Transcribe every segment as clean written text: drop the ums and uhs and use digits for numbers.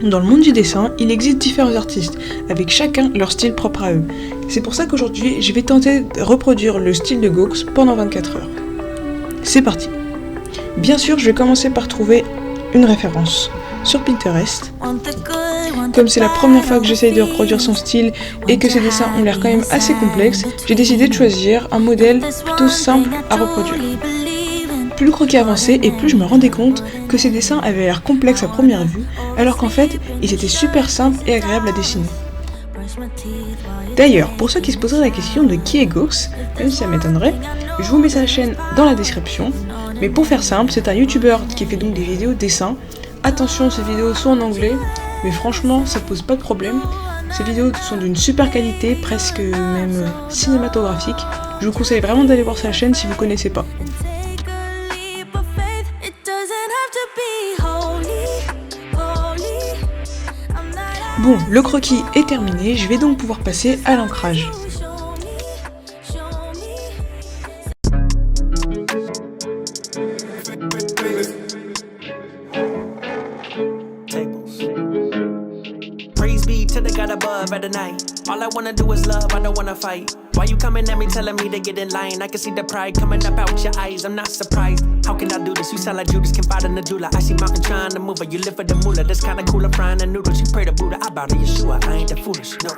Dans le monde du dessin, il existe différents artistes, avec chacun leur style propre à eux. C'est pour ça qu'aujourd'hui, je vais tenter de reproduire le style de Gox pendant 24 heures. C'est parti. Bien sûr, je vais commencer par trouver une référence sur Pinterest. Comme c'est la première fois que j'essaye de reproduire son style et que ses dessins ont l'air quand même assez complexes, j'ai décidé de choisir un modèle plutôt simple à reproduire. Plus le croquis avançait et plus je me rendais compte que ces dessins avaient l'air complexes à première vue, alors qu'en fait, ils étaient super simples et agréables à dessiner. D'ailleurs, pour ceux qui se poseraient la question de qui est Gox, même si ça m'étonnerait, je vous mets sa chaîne dans la description, mais pour faire simple, c'est un youtubeur qui fait donc des vidéos dessin. Attention, ces vidéos sont en anglais, mais franchement, ça pose pas de problème. Ces vidéos sont d'une super qualité, presque même cinématographique. Je vous conseille vraiment d'aller voir sa chaîne si vous connaissez pas. Bon, le croquis est terminé, je vais donc pouvoir passer à l'ancrage. Praise be to the God above at the night. All I wanna do is love, I don't wanna fight. Why you coming at me telling me to get in line? I can see the pride coming up out your eyes, I'm not surprised. How can I do this? You sound like Judas, confide in the doula. I see mountain trying to move her, you live for the moolah. That's kinda cool, I'm frying the noodles. You pray to Buddha, I bow to Yeshua, I ain't that foolish, no.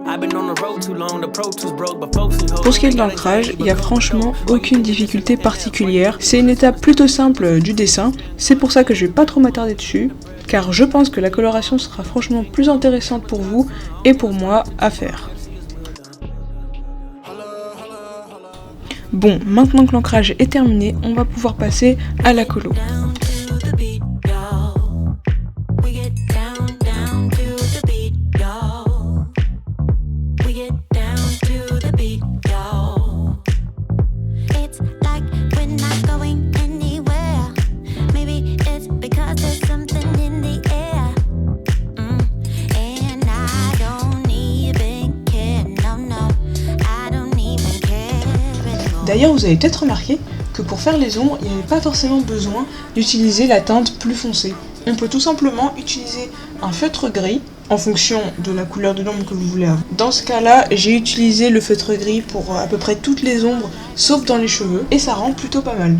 I've been on the road too long, the Pro Tools broke, but folks who hold. Pour ce qui est de l'ancrage, il n'y a franchement aucune difficulté particulière. C'est une étape plutôt simple du dessin, c'est pour ça que je vais pas trop m'attarder dessus, car je pense que la coloration sera franchement plus intéressante pour vous et pour moi à faire. Bon, maintenant que l'ancrage est terminé, on va pouvoir passer à la colo. D'ailleurs, vous avez peut-être remarqué que pour faire les ombres, il n'y avait pas forcément besoin d'utiliser la teinte plus foncée. On peut tout simplement utiliser un feutre gris en fonction de la couleur de l'ombre que vous voulez avoir. Dans ce cas-là, j'ai utilisé le feutre gris pour à peu près toutes les ombres, sauf dans les cheveux, et ça rend plutôt pas mal.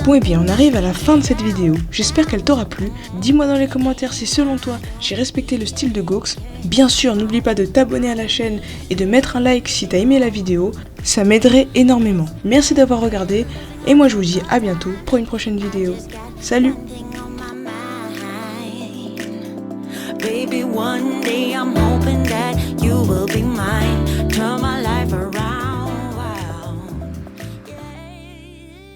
Bon et bien, on arrive à la fin de cette vidéo. J'espère qu'elle t'aura plu. Dis-moi dans les commentaires si selon toi, j'ai respecté le style de Gox. Bien sûr, n'oublie pas de t'abonner à la chaîne et de mettre un like si t'as aimé la vidéo. Ça m'aiderait énormément. Merci d'avoir regardé et moi je vous dis à bientôt pour une prochaine vidéo. Salut! Baby, one day I'm hoping that you will be mine.